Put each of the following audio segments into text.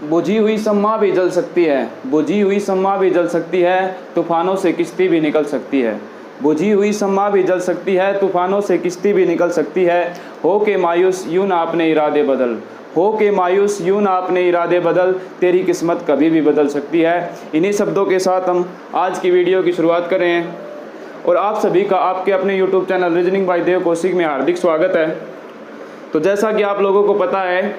बुझी हुई शम्मा भी जल सकती है, बुझी हुई शम्मा भी जल सकती है, तूफानों से किश्ती भी निकल सकती है। बुझी हुई शम्मा भी जल सकती है, तूफानों से किश्ती भी निकल सकती है। हो के मायूस यूं ना अपने इरादे बदल, हो के मायूस यूं ना अपने इरादे बदल, तेरी किस्मत कभी भी बदल सकती है। इन्हीं शब्दों के साथ हम आज की वीडियो की शुरुआत कर रहे हैं और आप सभी का आपके अपने यूट्यूब चैनल रीजनिंग बाय देव कौशिक में हार्दिक स्वागत है। तो जैसा कि आप लोगों को पता है,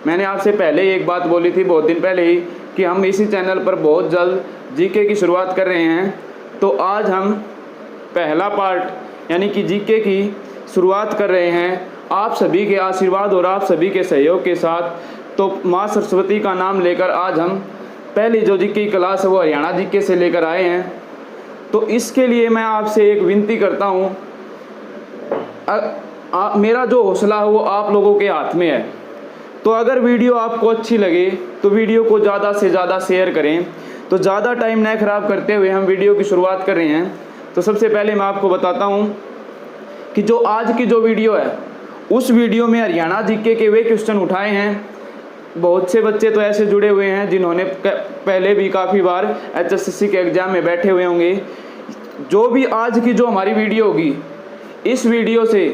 मैंने आपसे पहले ही एक बात बोली थी बहुत दिन पहले ही कि हम इसी चैनल पर बहुत जल्द जीके की शुरुआत कर रहे हैं। तो आज हम पहला पार्ट यानी कि जीके की शुरुआत कर रहे हैं आप सभी के आशीर्वाद और आप सभी के सहयोग के साथ। तो माँ सरस्वती का नाम लेकर आज हम पहली जो जीके की क्लास है वो हरियाणा जीके से लेकर आए हैं। तो इसके लिए मैं आपसे एक विनती करता हूँ, मेरा जो हौसला है वो आप लोगों के हाथ में है। तो अगर वीडियो आपको अच्छी लगे तो वीडियो को ज़्यादा से ज़्यादा शेयर करें। तो ज़्यादा टाइम न ख़राब करते हुए हम वीडियो की शुरुआत कर रहे हैं। तो सबसे पहले मैं आपको बताता हूं कि जो आज की जो वीडियो है उस वीडियो में हरियाणा जीके के वे क्वेश्चन उठाए हैं। बहुत से बच्चे तो ऐसे जुड़े हुए हैं जिन्होंने पहले भी काफ़ी बार HSSC के एग्ज़ाम में बैठे हुए होंगे। जो भी आज की जो हमारी वीडियो होगी, इस वीडियो से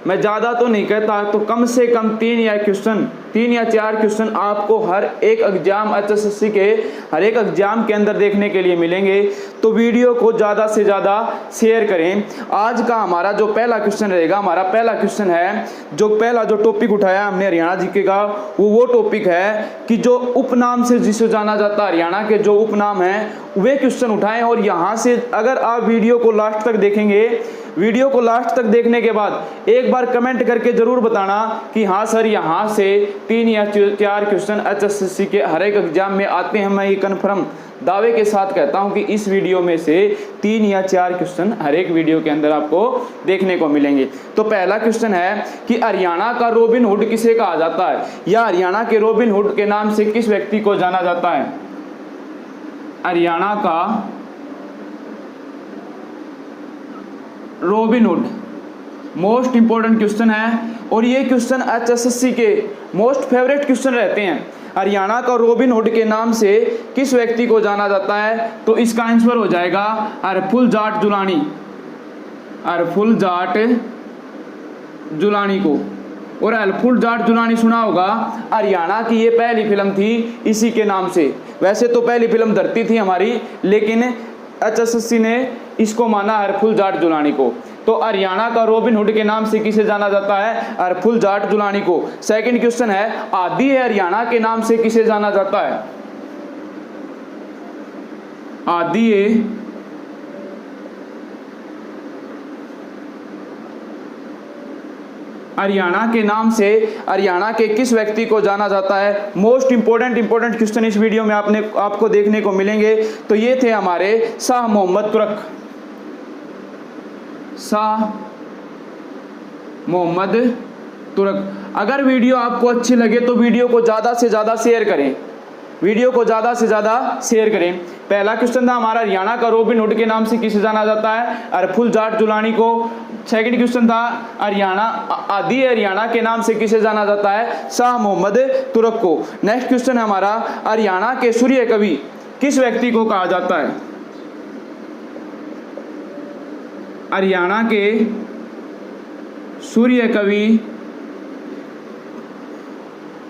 मैं ज़्यादा तो नहीं कहता तो कम से कम 3 या 4 क्वेश्चन आपको हर एक एग्जाम HSSC के हर एक एग्जाम के अंदर देखने के लिए मिलेंगे। तो वीडियो को ज़्यादा से ज़्यादा शेयर करें। आज का हमारा जो पहला क्वेश्चन रहेगा, हमारा पहला क्वेश्चन है, जो पहला जो टॉपिक उठाया हमने हरियाणा जीके का वो टॉपिक है कि जो उपनाम से जिसे जाना जाता है, हरियाणा के जो उपनाम हैं वे क्वेश्चन उठाएं। और यहाँ से अगर आप वीडियो को लास्ट तक देखेंगे, वीडियो को लास्ट तक देखने के बाद एक बार कमेंट करके जरूर बताना कि हाँ सर यहाँ से 3 या 4 क्वेश्चन HSSC के हर एक एग्जाम में आते हैं। मैं ये कन्फर्म दावे के साथ कहता हूँ कि इस वीडियो में से 3 या 4 क्वेश्चन हर एक वीडियो के अंदर आपको देखने को मिलेंगे। तो पहला क्वेश्चन है कि हरियाणा का रॉबिन हुड किसे कहा जाता है, या हरियाणा के रॉबिन हुड के नाम से किस व्यक्ति को जाना जाता है। हरियाणा का robin hood most important question है और ये क्वेश्चन HSSC के मोस्ट फेवरेट क्वेश्चन रहते हैं। हरियाणा का रॉबिन हुड के नाम से किस व्यक्ति को जाना जाता है, तो इसका आंसर हो जाएगा हरफुल जाट जुलानी, हरफुल जाट जुलानी को। और हरफुल जाट जुलानी सुना होगा, हरियाणा की ये पहली फिल्म थी इसी के नाम से। वैसे तो पहली फिल्म धरती थी हमारी, लेकिन HSSC ने इसको माना हरफुल जाट जुलानी को। तो हरियाणा का रॉबिन हुड के नाम से किसे जाना जाता है, हरफुल जाट जुलानी को। सेकंड क्वेश्चन है, आदि हरियाणा के नाम से किसे जाना जाता है। आदि हरियाणा के नाम से हरियाणा के किस व्यक्ति को जाना जाता है। मोस्ट इंपॉर्टेंट क्वेश्चन इस वीडियो में आपको देखने को मिलेंगे। तो ये थे हमारे शाह मोहम्मद तुरक, शाह मोहम्मद तुरक। अगर वीडियो आपको अच्छी लगे तो वीडियो को ज़्यादा से ज़्यादा शेयर करें, वीडियो को ज़्यादा से ज़्यादा शेयर करें। पहला क्वेश्चन था हमारा, हरियाणा का रॉबिन हुड के नाम से किसे जाना जाता है, हरफुल जाट जुलानी को। सेकंड क्वेश्चन था, आदि हरियाणा के नाम से किसे जाना जाता है, शाह मोहम्मद तुरक को। नेक्स्ट क्वेश्चन है हमारा, हरियाणा के सूर्य कवि किस व्यक्ति को कहा जाता है। हरियाणा के सूर्य कवि,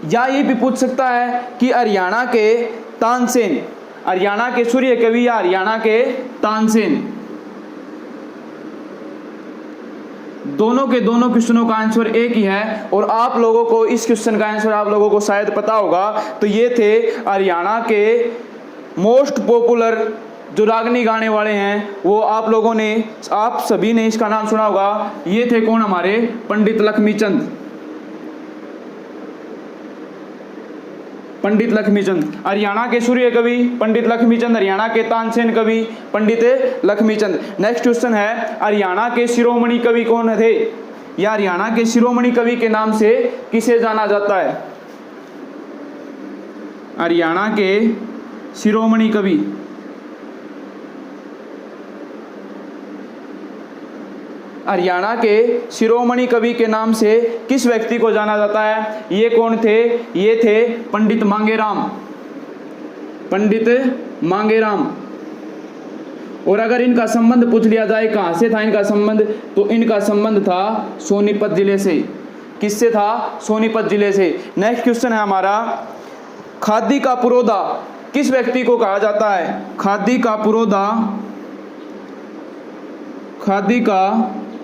या ये भी पूछ सकता है कि हरियाणा के तानसेन, हरियाणा के सूर्य कवि या हरियाणा के तानसेन। दोनों के दोनों क्वेश्चनों का आंसर एक ही है और आप लोगों को इस क्वेश्चन का आंसर आप लोगों को शायद पता होगा। तो ये थे हरियाणा के मोस्ट पॉपुलर जो रागनी गाने वाले हैं, वो आप सभी ने इसका नाम सुना होगा। ये थे कौन, हमारे पंडित लक्ष्मीचंद, पंडित लक्ष्मीचंद। हरियाणा के सूर्य कवि पंडित लक्ष्मीचंद, हरियाणा के तानसेन कवि पंडित लक्ष्मीचंद। नेक्स्ट क्वेश्चन है, हरियाणा के शिरोमणि कवि कौन थे, या हरियाणा के शिरोमणि कवि के नाम से किसे जाना जाता है। हरियाणा के शिरोमणि कवि, हरियाणा के शिरोमणि कवि के नाम से किस व्यक्ति को जाना जाता है। ये कौन थे, ये थे पंडित मांगेराम, पंडित मांगेराम। और अगर इनका संबंध पूछ लिया जाए कहाँ से था इनका संबंध, तो इनका संबंध था सोनीपत जिले से। किससे था? सोनीपत जिले से। नेक्स्ट क्वेश्चन है हमारा, खादी का पुरोधा किस व्यक्ति को कहा जाता है? खादी का पुरोधा, खादी का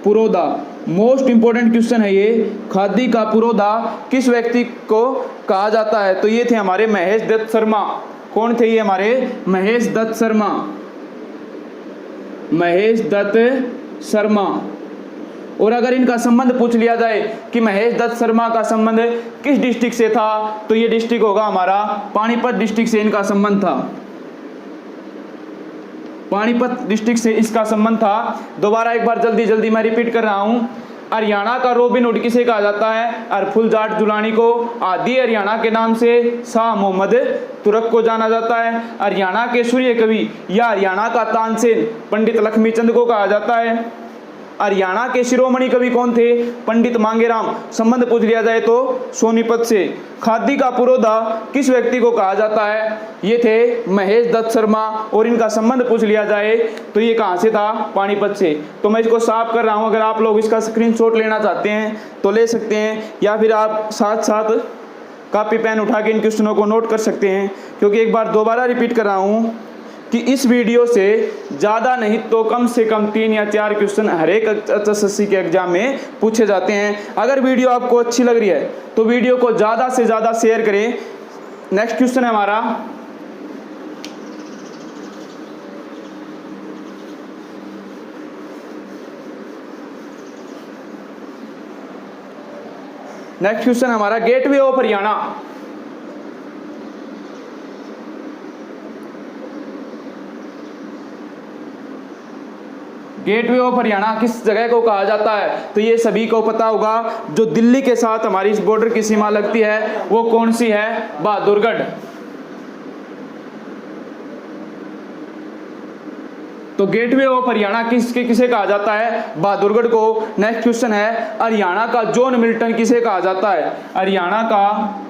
पुरोधा मोस्ट इंपॉर्टेंट क्वेश्चन है ये। खादी का पुरोधा किस व्यक्ति को कहा जाता है? तो ये थे हमारे महेश दत्त शर्मा। कौन थे ये हमारे? महेश दत्त शर्मा। महेश दत्त शर्मा। और अगर इनका संबंध पूछ लिया जाए कि महेश दत्त शर्मा का संबंध किस डिस्ट्रिक्ट से था, तो ये डिस्ट्रिक्ट होगा हमारा पानीपत डिस्ट्रिक्ट से इनका संबंध था। पानीपत डिस्ट्रिक्ट से इसका संबंध था। दोबारा एक बार जल्दी जल्दी मैं रिपीट कर रहा हूं। हरियाणा का रॉबिन हुड किसे कहा जाता है? अरफुल जाट जुलानी को। आदि हरियाणा के नाम से शाह मोहम्मद तुरक को जाना जाता है। हरियाणा के सूर्य कवि या हरियाणा का तानसेन पंडित लक्ष्मीचंद को कहा जाता है। हरियाणा के शिरोमणि कवि कौन थे? पंडित मांगेराम। संबंध पूछ लिया जाए तो सोनीपत से। खादी का पुरोधा किस व्यक्ति को कहा जाता है? ये थे महेश दत्त शर्मा। और इनका संबंध पूछ लिया जाए तो ये कहाँ से था? पानीपत से। तो मैं इसको साफ कर रहा हूँ। अगर आप लोग इसका स्क्रीनशॉट लेना चाहते हैं तो ले सकते हैं, या फिर आप साथ साथ कॉपी पेन उठा के इन क्वेश्चनों को नोट कर सकते हैं। क्योंकि एक बार दोबारा रिपीट कर रहा हूँ कि इस वीडियो से ज़्यादा नहीं तो कम से कम 3 या 4 क्वेश्चन हर एक एचएसएससी के एग्जाम में पूछे जाते हैं। अगर वीडियो आपको अच्छी लग रही है तो वीडियो को ज़्यादा से ज़्यादा शेयर करें। नेक्स्ट क्वेश्चन है हमारा, नेक्स्ट क्वेश्चन हमारा gateway of Haryana. Gateway of Haryana किस जगह को कहा जाता है? तो ये सभी को पता होगा, जो दिल्ली के साथ हमारी इस बॉर्डर की सीमा लगती है वो कौन सी है? बहादुरगढ़। तो गेटवे ऑफ हरियाणा किसे कहा जाता है? बहादुरगढ़ को। नेक्स्ट क्वेश्चन है, हरियाणा का जॉन मिल्टन किसे कहा जाता है? हरियाणा का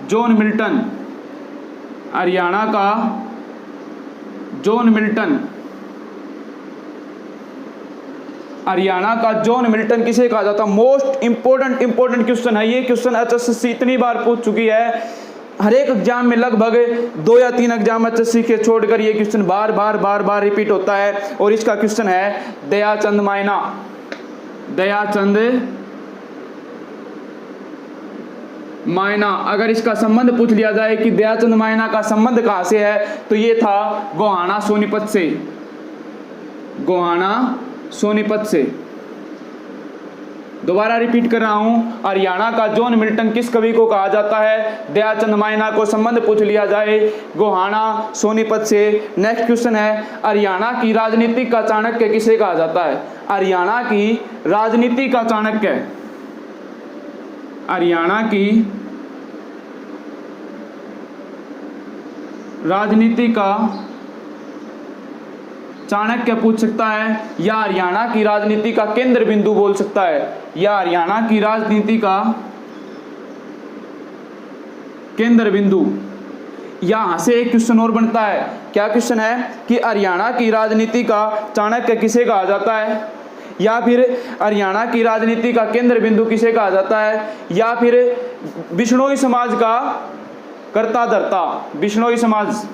जॉन मिल्टन। हरियाणा का जॉन मिल्टन। हरियाणा का जॉन मिल्टन किसे कहा जाता है? मोस्ट इंपोर्टेंट क्वेश्चन है ये। क्वेश्चन एचएसएससी इतनी बार पूछ चुकी है, हर एक एग्जाम में लगभग 2 या 3 एग्जाम एचएसएससी के छोड़कर ये क्वेश्चन बार बार रिपीट होता है। और इसका क्वेश्चन है दयाचंद मायना। दयाचंद मायना। अगर इसका संबंध पूछ लिया जाए कि दयाचंद मायना का संबंध कहां से है, तो ये था गोहाना सोनीपत से। गोहाना सोनीपत से। दोबारा रिपीट कर रहा हूं, हरियाणा का जॉन मिल्टन किस कवि को कहा जाता है? दयाचंद मायना को। संबंध पूछ लिया जाए गोहाना सोनीपत से। नेक्स्ट क्वेश्चन है, हरियाणा की राजनीति का चाणक्य किसे कहा जाता है? हरियाणा की राजनीति का चाणक्य। हरियाणा की राजनीति का चाणक्य पूछ सकता है, या हरियाणा की राजनीति का केंद्र बिंदु बोल सकता है, या हरियाणा की राजनीति का केंद्र बिंदु। यहां से एक क्वेश्चन और बनता है। क्या क्वेश्चन है कि हरियाणा की राजनीति का चाणक्य किसे कहा जाता है, या फिर हरियाणा की राजनीति का केंद्र बिंदु किसे कहा जाता है, या फिर बिश्नोई समाज का कर्ता धर्ता। बिश्नोई समाज।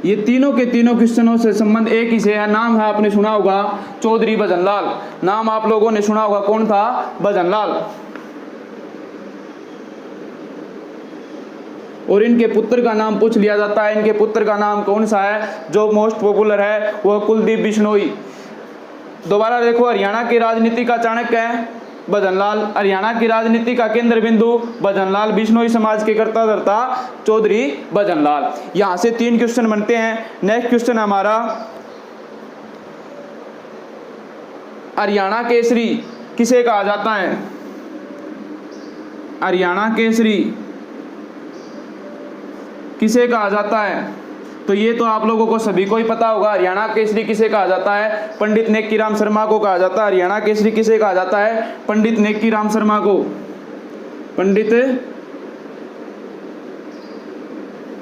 ये तीनों के तीनों क्वेश्चनों से संबंध एक ही से है। नाम है आपने सुना होगा चौधरी भजनलाल। नाम आप लोगों ने सुना होगा, कौन था? भजनलाल। और इनके पुत्र का नाम पूछ लिया जाता है। इनके पुत्र का नाम कौन सा है? जो मोस्ट पॉपुलर है वो कुलदीप बिश्नोई। दोबारा देखो, हरियाणा की राजनीति का चाणक्य है भजनलाल। हरियाणा की राजनीति का केंद्र बिंदु भजनलाल। बिश्नोई समाज के कर्ता धर्ता चौधरी भजनलाल। यहां से 3 क्वेश्चन बनते हैं। नेक्स्ट क्वेश्चन हमारा, हरियाणा केसरी किसे कहा जाता है? हरियाणा केसरी किसे कहा जाता है? तो ये तो आप लोगों को सभी को ही पता होगा। हरियाणा केसरी किसे कहा जाता है? पंडित नेक्कीराम शर्मा को कहा जाता है। हरियाणा केसरी किसे कहा जाता है? पंडित नेक्कीराम शर्मा को। पंडित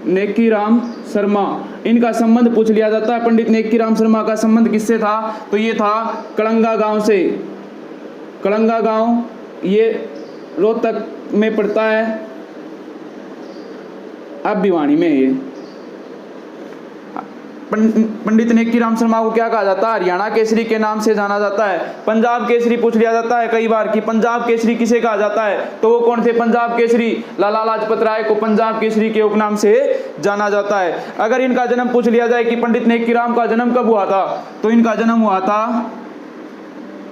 नेकीराम शर्मा, इनका संबंध पूछ लिया जाता है। पंडित नेकीराम शर्मा का संबंध किससे था? तो ये था कलंगा गांव से। कलंगा गांव ये रोहतक में पड़ता है, अब भिवानी में। ये पंडित नेकीराम शर्मा को क्या कहा जाता है? हरियाणा केसरी के नाम से जाना जाता है। पंजाब केसरी पूछ लिया जाता है कई बार कि पंजाब केसरी किसे कहा जाता है, तो वो कौन थे? पंजाब केसरी लाला लाजपत राय को पंजाब केसरी के उपनाम से जाना जाता है। अगर इनका जन्म पूछ लिया जाए कि पंडित नेकीराम का जन्म कब हुआ था, तो इनका जन्म हुआ था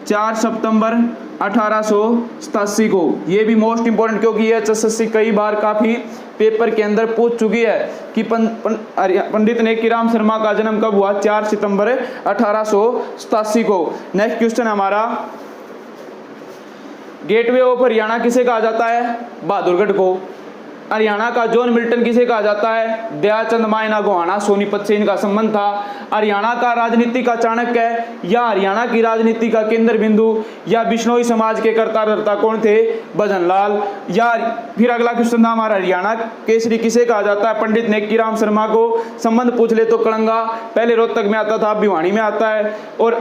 4 सितंबर 1887 को। ये भी मोस्ट इंपोर्टेंट, क्योंकि ये एचएसएससी कई बार काफी पेपर के अंदर पूछ चुकी है कि पंडित नेकीराम शर्मा का जन्म कब हुआ? 4 सितंबर 1887 को। नेक्स्ट क्वेश्चन हमारा, गेटवे ऑफ हरियाणा किसे कहा जाता है? बहादुरगढ़ को। हरियाणा का जॉन मिल्टन किसे कहा जाता है? दयाचंद मायना गोहाना सोनीपत से इनका संबंध था। हरियाणा का राजनीति का चाणक्य या हरियाणा की राजनीति का केंद्र बिंदु या बिश्नोई समाज के कर्ता धर्ता कौन थे? भजनलाल। या फिर अगला क्वेश्चन था हमारा, हरियाणा केसरी किसे कहा जाता है? पंडित नेकीराम शर्मा को। संबंध पूछ ले तो कलंगा, पहले रोहतक में आता था, भिवानी में आता है। और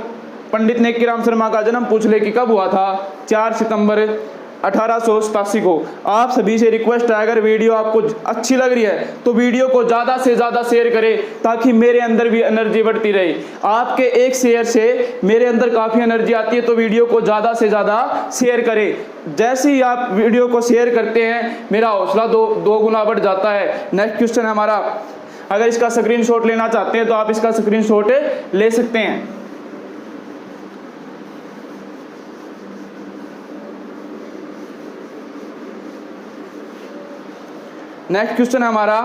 पंडित नेकीराम शर्मा का जन्म पूछ ले कि कब हुआ था? 4 सितंबर 1887 को। आप सभी से रिक्वेस्ट है, अगर वीडियो आपको अच्छी लग रही है तो वीडियो को ज़्यादा से ज़्यादा शेयर करें, ताकि मेरे अंदर भी एनर्जी बढ़ती रहे। आपके एक शेयर से मेरे अंदर काफ़ी एनर्जी आती है, तो वीडियो को ज़्यादा से ज़्यादा शेयर करें। जैसे ही आप वीडियो को शेयर करते हैं, मेरा हौसला दो गुना बढ़ जाता है। नेक्स्ट क्वेश्चन हमारा, अगर इसका स्क्रीनशॉट लेना चाहते हैं तो आप इसका स्क्रीनशॉट ले सकते हैं। नेक्स्ट क्वेश्चन हमारा,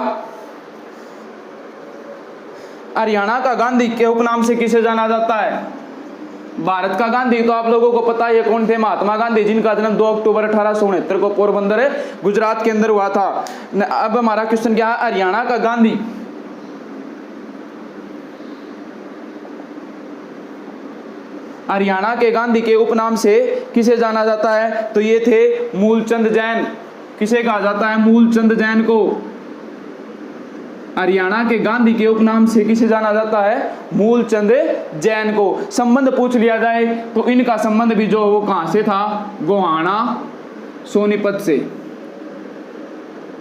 हरियाणा का गांधी के उपनाम से किसे जाना जाता है? भारत का गांधी तो आप लोगों को पता है कौन थे? महात्मा गांधी, जिनका जन्म 2 अक्टूबर 1869 को पोरबंदर गुजरात के अंदर हुआ था। अब हमारा क्वेश्चन क्या है? हरियाणा का गांधी हरियाणा के गांधी के उपनाम से किसे जाना जाता है? तो ये थे मूलचंद जैन। किसे कहा जाता है? मूलचंद जैन को। हरियाणा के गांधी के उपनाम से किसे जाना जाता है? मूलचंद जैन को। संबंध पूछ लिया जाए तो इनका संबंध भी जो वो कहां से था? गोहाना सोनीपत से।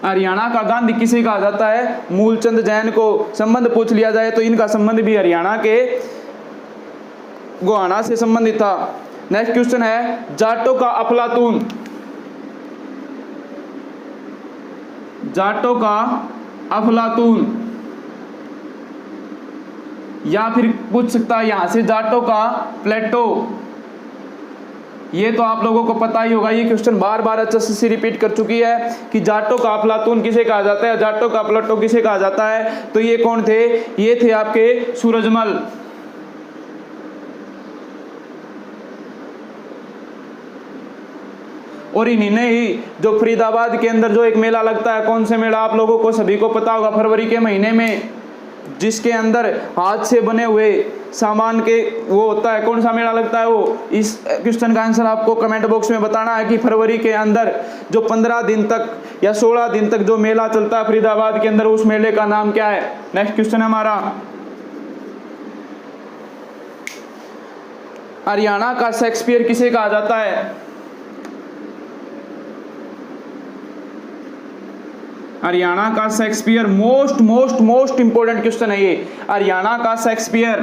हरियाणा का गांधी किसे कहा जाता है? मूलचंद जैन को। संबंध पूछ लिया जाए तो इनका संबंध भी हरियाणा के गोहाना से संबंधित था। नेक्स्ट क्वेश्चन है, जाटों का अफलातून। जाटों का अफलातून, या फिर पूछ सकता है यहां से जाटों का प्लेटो। ये तो आप लोगों को पता ही होगा, ये क्वेश्चन बार बार एचएसएससी रिपीट कर चुकी है कि जाटों का अफलातून किसे कहा जाता है, जाटों का प्लेटो किसे कहा जाता है। तो ये कौन थे? ये थे आपके सूरजमल। और इन्हीं ने ही जो फरीदाबाद के अंदर जो एक मेला लगता है, कौन से मेला आप लोगों को सभी को पता होगा, फरवरी के महीने में, जिसके अंदर हाथ से बने हुए सामान के वो होता है, कौन सा मेला लगता है वो? इस क्वेश्चन का आंसर आपको कमेंट बॉक्स में बताना है कि फरवरी के अंदर जो 15 दिन तक या 16 दिन तक जो मेला चलता है फरीदाबाद के अंदर, उस मेले का नाम क्या है? नेक्स्ट क्वेश्चन हमारा, हरियाणा का शेक्सपियर किसे कहा जाता है? हरियाणा का Shakespeare, most most most important question है ये। हरियाणा का शेक्सपियर,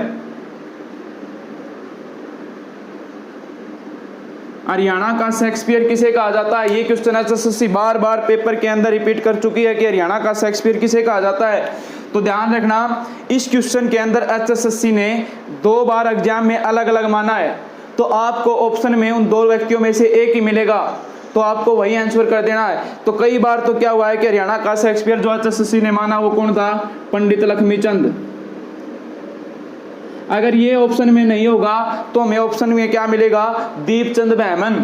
हरियाणा का शेक्सपियर किसे कहा जाता है? ये क्वेश्चन एचएसएससी बार बार पेपर के अंदर रिपीट कर चुकी है कि हरियाणा का शेक्सपियर किसे कहा जाता है। तो ध्यान रखना, इस क्वेश्चन के अंदर एचएसएससी ने 2 बार एग्जाम में अलग अलग माना है। तो आपको ऑप्शन में उन 2 व्यक्तियों में से एक ही मिलेगा, तो आपको वही आंसर कर देना है। तो कई बार तो क्या हुआ है कि हरियाणा का शेक्सपियर जो एचएसएससी ने माना वो कौन था? पंडित लक्ष्मीचंद। अगर ये ऑप्शन में नहीं होगा तो हमें ऑप्शन में क्या मिलेगा? दीपचंद बहमन।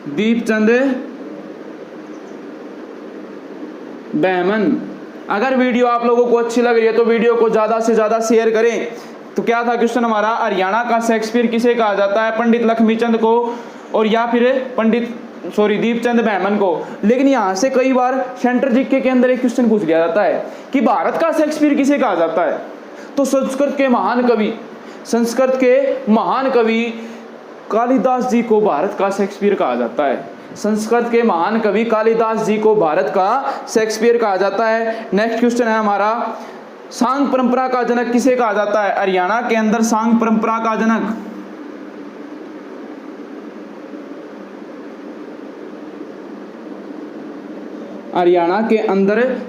दीपचंद बहमन। अगर वीडियो आप लोगों को अच्छी लग रही है तो वीडियो को ज्यादा से ज्यादा शेयर करें। तो क्या था क्वेश्चन हमारा? हरियाणा का शेक्सपियर किसे कहा जाता है? पंडित लक्ष्मीचंद को, और या फिर पंडित दीपचंद बैमन को। लेकिन यहाँ से कई बार सेंटर जीके के अंदर एक क्वेश्चन पूछ लिया जाता है कि भारत का शेक्सपियर किसे कहा जाता है। तो संस्कृत के महान कवि कालिदास जी को भारत का शेक्सपियर कहा जाता है। संस्कृत के महान कवि कालिदास जी को भारत का शेक्सपियर कहा जाता है। नेक्स्ट क्वेश्चन है हमारा, सांग परंपरा का जनक किसे कहा जाता है। हरियाणा के अंदर सांग परंपरा का जनक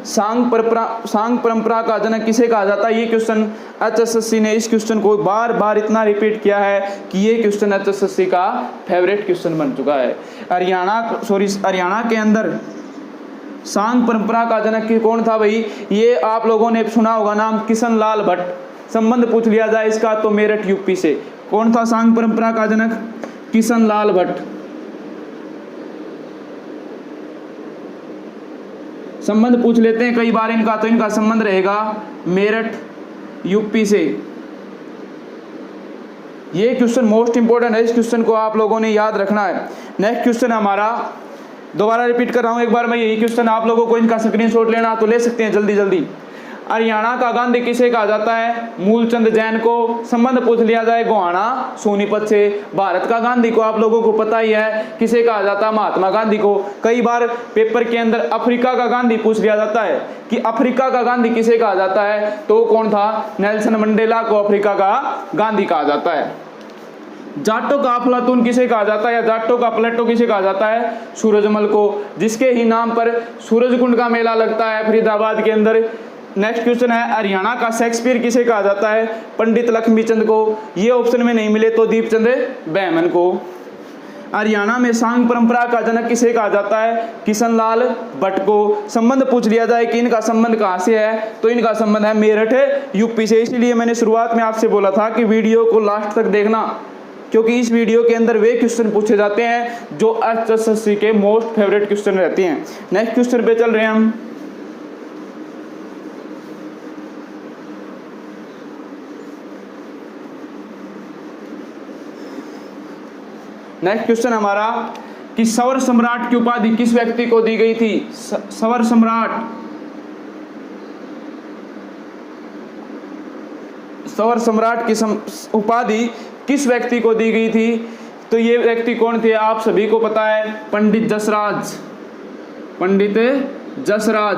सांग परंपरा का जनक किसे कहा जाता है। ये क्वेश्चन एचएसएससी ने इस क्वेश्चन को बार बार इतना रिपीट किया है कि ये क्वेश्चन एचएसएससी का फेवरेट क्वेश्चन बन चुका है। हरियाणा के अंदर सांग परंपरा का जनक कौन था भाई। ये आप लोगों ने सुना होगा नाम, किशन लाल भट्ट। संबंध पूछ लिया जाए इसका तो मेरठ यूपी से। कौन था सांग परंपरा का जनक, किशन लाल भट्ट। संबंध पूछ लेते हैं कई बार इनका, तो इनका संबंध रहेगा मेरठ यूपी से। ये क्वेश्चन मोस्ट इंपोर्टेंट है, इस क्वेश्चन को आप लोगों ने याद रखना है। नेक्स्ट क्वेश्चन हमारा, दोबारा रिपीट कर रहा हूं एक बार मैं, यही क्वेश्चन आप लोगों को इनका स्क्रीनशॉट लेना तो ले सकते हैं जल्दी जल्दी। हरियाणा का गांधी किसे कहा जाता है, मूलचंद जैन को। संबंध पूछ लिया जाए गोहाना सोनीपत से। भारत का गांधी को आप लोगों को पता ही है किसे कहा जाता है, महात्मा गांधी को। कई बार पेपर के अंदर अफ्रीका का गांधी पूछ लिया जाता है कि अफ्रीका का गांधी किसे कहा जाता है, तो कौन था, नेल्सन मंडेला को अफ्रीका का गांधी कहा जाता है। जाटों का अफलातून किसे कहा जाता है, या जाटों का प्लेटो किसे कहा जाता है, सूरजमल को, जिसके ही नाम पर सूरजकुंड का मेला लगता है फरीदाबाद के अंदर। नेक्स्ट क्वेश्चन है, हरियाणा का शेक्सपियर किसे कहा जाता है, पंडित लक्ष्मीचंद को। ये ऑप्शन में नहीं मिले तो दीपचंद बैमन को। हरियाणा में सांग परंपरा का जनक किसे कहा जाता है, किशन लाल भट्ट को। संबंध पूछ लिया जाए कि इनका संबंध कहाँ से है, तो इनका संबंध है मेरठ यूपी से। इसलिए मैंने शुरुआत में आपसे बोला था कि वीडियो को लास्ट तक देखना, क्योंकि इस वीडियो के अंदर वे क्वेश्चन पूछे जाते हैं जो एचएसएससी के मोस्ट फेवरेट क्वेश्चन रहते हैं। नेक्स्ट क्वेश्चन पे चल रहे हैं हम। नेक्स्ट क्वेश्चन हमारा कि सवर सम्राट की उपाधि किस व्यक्ति को दी गई थी। सवर सम्राट की उपाधि किस व्यक्ति को दी गई थी, तो ये व्यक्ति कौन थे, आप सभी को पता है, पंडित जसराज।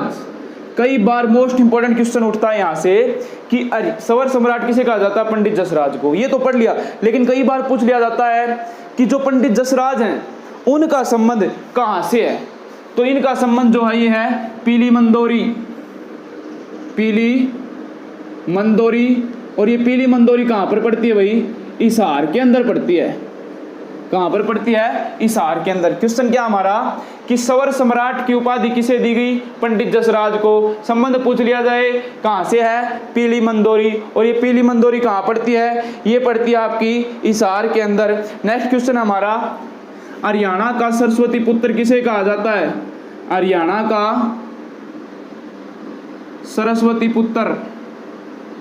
कई बार मोस्ट इंपोर्टेंट क्वेश्चन उठता है यहाँ से कि सवर सम्राट किसे कहा जाता है, पंडित जसराज को। ये तो पढ़ लिया, लेकिन कई बार पूछ लिया जाता है कि जो पंडित जसराज हैं उनका संबंध कहाँ से है, तो इनका संबंध जो है ये है पीली मंदोरी। और ये पीली मंदोरी कहाँ पर पड़ती है भाई, हिसार के अंदर पड़ती है। कहाँ पर पड़ती है, हिसार के अंदर। क्वेश्चन क्या हमारा कि सवर सम्राट की उपाधि किसे दी गई, पंडित जसराज को। संबंध पूछ लिया जाए कहाँ से है, पीली मंदोरी। और ये पीली मंदोरी कहाँ पड़ती है, ये पड़ती है आपकी हिसार के अंदर। नेक्स्ट क्वेश्चन हमारा, हरियाणा का सरस्वती पुत्र किसे कहा जाता है। हरियाणा का सरस्वती पुत्र,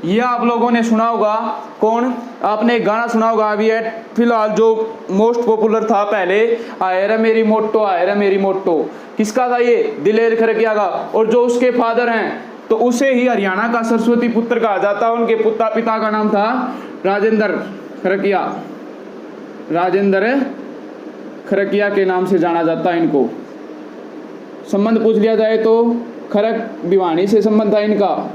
ये आप लोगों ने सुना होगा। कौन, आपने एक गाना सुना होगा अभी फिलहाल जो मोस्ट पॉपुलर था पहले, आए रे मेरी मोटो। किसका था ये, दिलेर खरकिया का। और जो उसके फादर हैं तो उसे ही हरियाणा का सरस्वती पुत्र कहा जाता है। उनके पिता का नाम था राजेंद्र खरकिया के नाम से जाना जाता है इनको। संबंध पूछ लिया जाए तो खरक भिवानी से संबंध था इनका,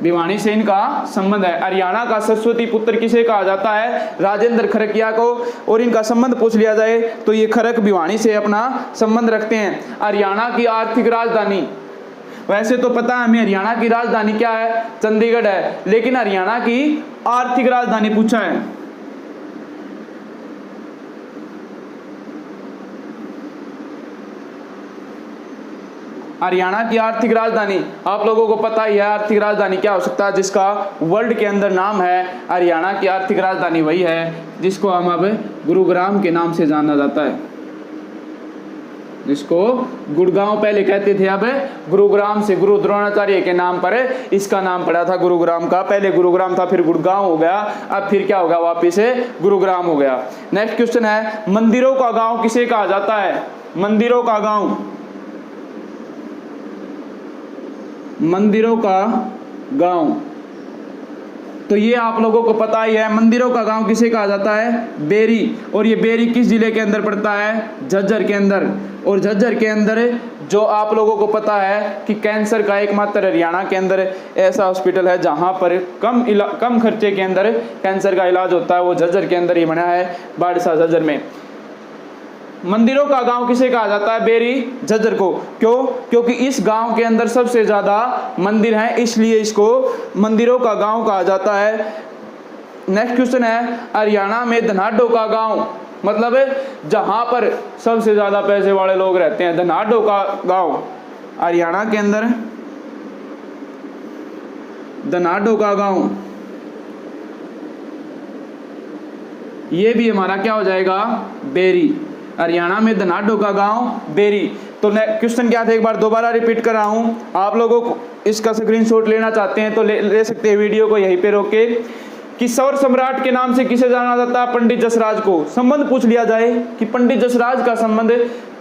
भिवानी से इनका संबंध है। हरियाणा का सरस्वती पुत्र किसे कहा जाता है, राजेंद्र खरकिया को। और इनका संबंध पूछ लिया जाए तो ये खरक भिवानी से अपना संबंध रखते हैं। हरियाणा की आर्थिक राजधानी, वैसे तो पता है हमें हरियाणा की राजधानी क्या है, चंडीगढ़ है, लेकिन हरियाणा की आर्थिक राजधानी पूछा है। हरियाणा की आर्थिक राजधानी आप लोगों को पता ही है, आर्थिक राजधानी क्या हो सकता है, जिसका वर्ल्ड के अंदर नाम है। हरियाणा की आर्थिक राजधानी वही है जिसको हम अब गुरुग्राम के नाम से जाना जाता है। जिसको गुड़गांव पहले कहते थे, अब गुरुग्राम से गुरु द्रोणाचार्य के नाम पर इसका नाम पड़ा था गुरुग्राम का। पहले गुरुग्राम था, फिर गुड़गांव हो गया, अब फिर क्या हो गया, वापिस से गुरुग्राम हो गया। नेक्स्ट क्वेश्चन है, मंदिरों का गांव किसे कहा जाता है? मंदिरों का गांव, मंदिरों का गांव, तो ये आप लोगों को पता ही है, मंदिरों का गांव किसे कहा जाता है? बेरी। और ये बेरी किस जिले के अंदर पड़ता है? झज्जर के अंदर। और झज्जर के अंदर जो आप लोगों को पता है कि कैंसर का एकमात्र हरियाणा के अंदर ऐसा हॉस्पिटल है जहां पर कम खर्चे के अंदर कैंसर का इलाज होता है, वो झज्जर के अंदर ही बना है, बाड़सा झज्जर में। मंदिरों का गांव किसे कहा जाता है? बेरी, झज्जर को। क्यों? क्योंकि इस गांव के अंदर सबसे ज्यादा मंदिर हैं, इसलिए इसको मंदिरों का गांव कहा जाता है। नेक्स्ट क्वेश्चन है, हरियाणा में धनाढ्यों का गांव, मतलब जहां पर सबसे ज्यादा पैसे वाले लोग रहते हैं, धनाढ्यों का गांव। हरियाणा के अंदर धनाढ्यों का गांव, ये भी हमारा क्या हो जाएगा? बेरी। हरियाणा में धनाढ्यों का गांव बेरी। तो क्वेश्चन क्या था, एक बार दोबारा रिपीट कर रहा हूं, आप लोगों को इसका स्क्रीनशॉट लेना चाहते हैं तो ले सकते हैं, वीडियो को यहीं पे रोके। कि सौर सम्राट के नाम से किसे जाना जाता है? पंडित जसराज को। संबंध पूछ लिया जाए कि पंडित जसराज का संबंध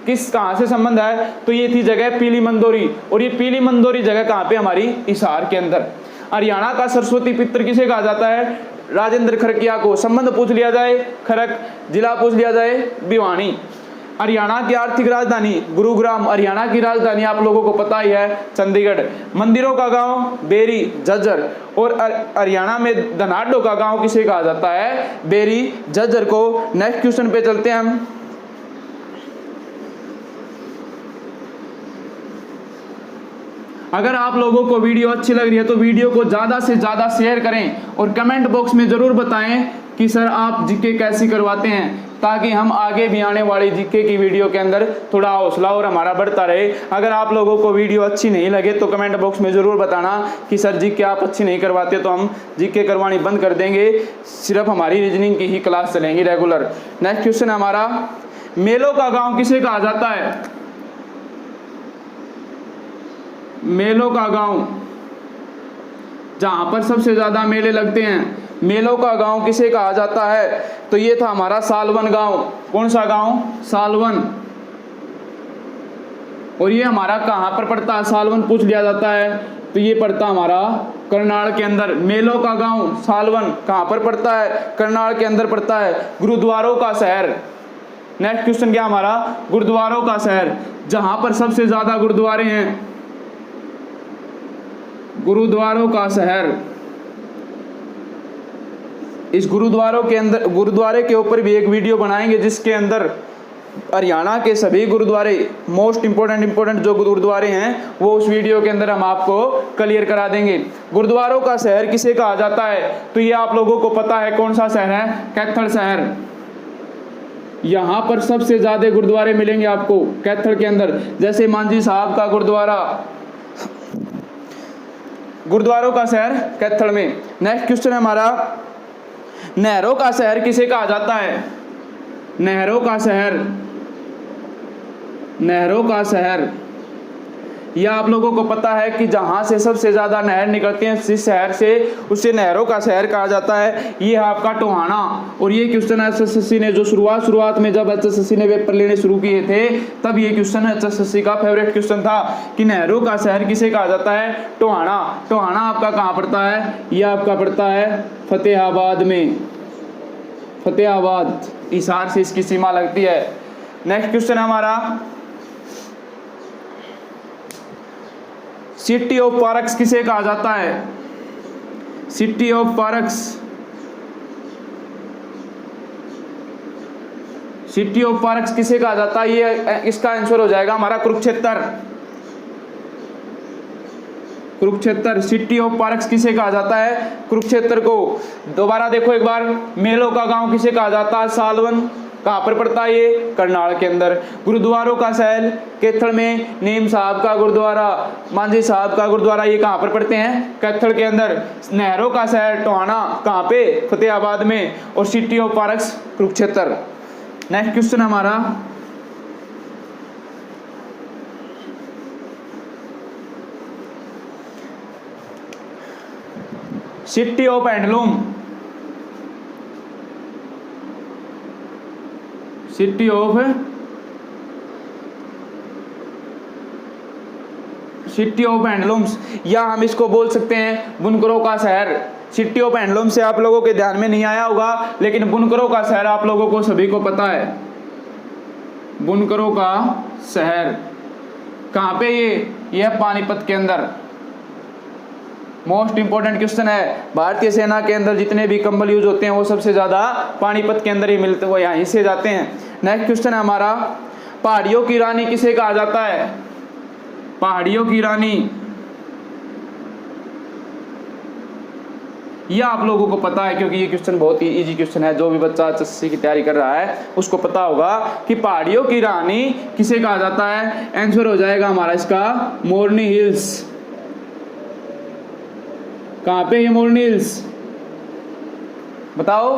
कहां से संबंध है, तो ये थी जगह पीली मंदोरी। और ये पीली मंदोरी जगह कहां पे? हमारी हिसार के अंदर। हरियाणा का सरस्वती पित्र किसे कहा जाता है? राजेंद्र खरकिया को। संबंध पूछ लिया जाए खरक, जिला पूछ लिया जाए भिवानी। हरियाणा की आर्थिक राजधानी गुरुग्राम। हरियाणा की राजधानी आप लोगों को पता ही है, चंडीगढ़। मंदिरों का गांव बेरी, झज्जर। और हरियाणा में धनाढ्यों का गांव किसे कहा जाता है? बेरी, झज्जर को। नेक्स्ट क्वेश्चन पे चलते हैं हम। अगर आप लोगों को वीडियो अच्छी लग रही है तो वीडियो को ज़्यादा से ज़्यादा शेयर करें और कमेंट बॉक्स में ज़रूर बताएं कि सर आप जीके कैसी करवाते हैं, ताकि हम आगे भी आने वाली जीके की वीडियो के अंदर थोड़ा हौसला और हमारा बढ़ता रहे। अगर आप लोगों को वीडियो अच्छी नहीं लगे तो कमेंट बॉक्स में ज़रूर बताना कि सर जीके आप अच्छी नहीं करवाते, तो हम जीके करवानी बंद कर देंगे, सिर्फ हमारी रीजनिंग की ही क्लास चलेंगी रेगुलर। नेक्स्ट क्वेश्चन हमारा, मेलों का गाँव किसे कहा जाता है? मेलों का गांव, जहां पर सबसे ज्यादा मेले लगते हैं, मेलों का गांव किसे कहा जाता है? तो ये था हमारा सालवन गांव। कौन सा गांव? सालवन। और ये हमारा कहां पर पड़ता है? सालवन पूछ लिया जाता है तो ये पड़ता हमारा करनाल के अंदर। मेलों का गांव सालवन कहां पर पड़ता है? करनाल के अंदर पड़ता है। गुरुद्वारों का शहर। नेक्स्ट क्वेश्चन क्या हमारा? गुरुद्वारों का शहर, जहां पर सबसे ज्यादा गुरुद्वारे हैं, गुरुद्वारों का शहर। इस गुरुद्वारों के अंदर, गुरुद्वारे के ऊपर भी एक वीडियो बनाएंगे जिसके अंदर हरियाणा के सभी गुरुद्वारे, मोस्ट इंपोर्टेंट जो गुरुद्वारे हैं वो उस वीडियो के अंदर हम आपको क्लियर करा देंगे। गुरुद्वारों का शहर किसे कहा जाता है? तो ये आप लोगों को पता है कौन सा शहर है? कैथल शहर। यहाँ पर सबसे ज्यादा गुरुद्वारे मिलेंगे आपको कैथल के अंदर, जैसे मांझी साहब का गुरुद्वारा, गुरुद्वारों का शहर कैथल में। नेक्स्ट क्वेश्चन है हमारा, नहरों का शहर किसे कहा जाता है? नहरों का शहर, नहरों का शहर। यह आप लोगों को पता है कि जहां से सबसे ज्यादा नहर निकलती है जिस शहर से, उसे नहरों का शहर कहा जाता है। ये है आपका टोहाना। और ये क्वेश्चन एचएसएससी ने जो शुरुआत में जब एचएसएससी ने पेपर लेने शुरू किए थे तब ये क्वेश्चन एचएसएससी का फेवरेट क्वेश्चन था कि नहरों का शहर किसे कहा जाता है? टोहाना। टोहाना आपका कहाँ पड़ता है? यह आपका पड़ता है फतेहाबाद में। फतेहाबाद, हिसार से इसकी सीमा लगती है। नेक्स्ट क्वेश्चन हमारा, सिटी ऑफ पार्क्स किसे कहा जाता है? City of parks, city of parks किसे कहा जाता है? ये इसका आंसर हो जाएगा हमारा Kurukshetra. Kurukshetra, city of parks किसे कहा जाता है? कुरुक्षेत्र को। दोबारा देखो एक बार, मेलों का गांव किसे कहा जाता है? सालवन। कहाँ पर पड़ता है? ये करनाल के अंदर। गुरुद्वारों का शहर कैथल में, नीम साहब का गुरुद्वारा, मांझी साहब का गुरुद्वारा, ये कहाँ पर पड़ते हैं? कैथल के अंदर। नहरों का शहर टोहाना कहाँ पे? फतेहाबाद में। और city of parks Kurukshetra. Next question हमारा, city of handloom, city of handlooms, या हम इसको बोल सकते हैं बुनकरों का शहर। सिटी ऑफ हैंडलूम से आप लोगों के ध्यान में नहीं आया होगा, लेकिन बुनकरों का शहर आप लोगों को सभी को पता है। बुनकरों का शहर कहाँ पे? ये पानीपत के अंदर। मोस्ट इंपॉर्टेंट क्वेश्चन है, भारतीय सेना के अंदर जितने भी कंबल यूज होते हैं वो सबसे ज्यादा पानीपत के अंदर ही मिलते, वो यहीं से जाते हैं। नेक्स्ट क्वेश्चन है हमारा, पहाड़ियों की रानी किसे कहा जाता है? पहाड़ियों की रानी, यह आप लोगों को पता है क्योंकि ये क्वेश्चन बहुत ही इजी क्वेश्चन है। जो भी बच्चा एचएससी की तैयारी कर रहा है उसको पता होगा कि पहाड़ियों की रानी किसे कहा जाता है। आंसर हो जाएगा हमारा इसका मोरनी हिल्स। कहाँ पे है मोरनी हिल्स? बताओ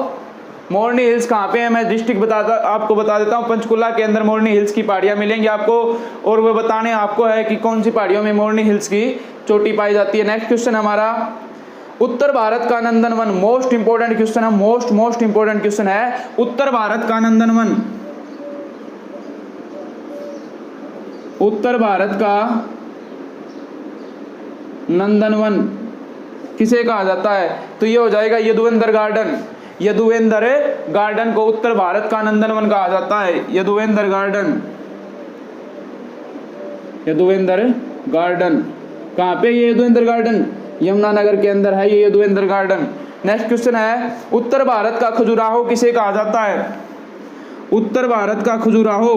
मोरनी हिल्स कहाँ पे है? मैं डिस्ट्रिक्ट आपको बता देता हूँ। पंचकुला के अंदर मोरनी हिल्स की पहाड़ियाँ मिलेंगी आपको, और वो बताने आपको है कि कौन सी पहाड़ियों में मोरनी हिल्स की चोटी पाई जाती है। नेक्स्ट क्वेश्चन हमारा, उत्तर भारत का नंदनवन। मोस्ट इंपोर्टेंट क्वेश्चन है, मोस्ट इंपोर्टेंट क्वेश्चन है। उत्तर भारत का नंदनवन, उत्तर भारत का नंदनवन किसे कहा जाता है? तो ये हो जाएगा यदुवेंद्र गार्डन। यदुवेंद्र गार्डन को उत्तर भारत का नंदनवन कहा जाता है। यदुवेंद्र गार्डन, यदुवेंद्र गार्डन कहाँ पे? ये यदुवेंद्र गार्डन यमुनानगर के अंदर है ये यदुवेंद्र गार्डन। नेक्स्ट क्वेश्चन है, उत्तर भारत का खजुराहो किसे कहा जाता है? उत्तर भारत का खजुराहो,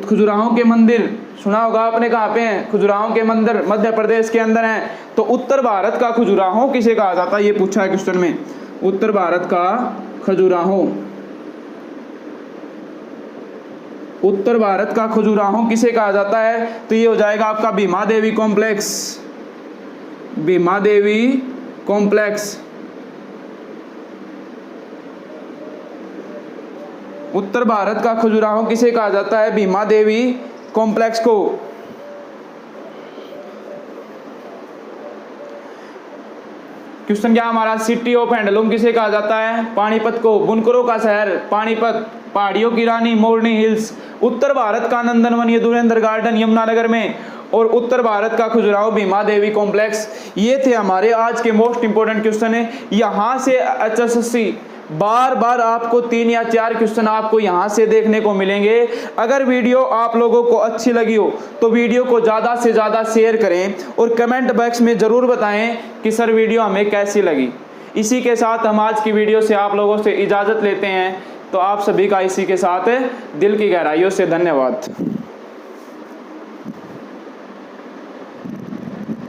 खजुराहो के मंदिर सुना होगा आपने, कहाँ पे हैं? खजुराहो के मंदिर मध्य प्रदेश के अंदर हैं। तो उत्तर भारत का खजुराहो किसे कहा जाता है? ये पूछा है क्वेश्चन में। उत्तर भारत का खजुराहो, उत्तर भारत का खजुराहो किसे कहा जाता है? तो ये हो जाएगा आपका भीमा देवी कॉम्प्लेक्स। भीमा देवी कॉम्प्लेक्स, उत्तर भारत का खजुराहो किसे कहा जाता है? भीमा देवी कॉम्प्लेक्स को। क्वेश्चन क्या हमारा, सिटी ऑफ हैंडलूम किसे कहा जाता है? पानीपत को। बुनकरों का शहर पानीपत, पहाड़ियों की रानी मोरनी हिल्स, उत्तर भारत का नंदनवन यदुवेंद्र गार्डन यमुनानगर में, और उत्तर भारत का खजुराहो भीमा देवी कॉम्प्लेक्स। ये थे हमारे आज के मोस्ट इंपोर्टेंट क्वेश्चन है। यहाँ से एचएसएससी बार बार आपको 3 या 4 क्वेश्चन आपको यहाँ से देखने को मिलेंगे। अगर वीडियो आप लोगों को अच्छी लगी हो तो वीडियो को ज़्यादा से ज़्यादा शेयर करें और कमेंट बॉक्स में ज़रूर बताएं कि सर वीडियो हमें कैसी लगी। इसी के साथ हम आज की वीडियो से आप लोगों से इजाज़त लेते हैं। तो आप सभी का इसी के साथ दिल की गहराइयों से धन्यवाद।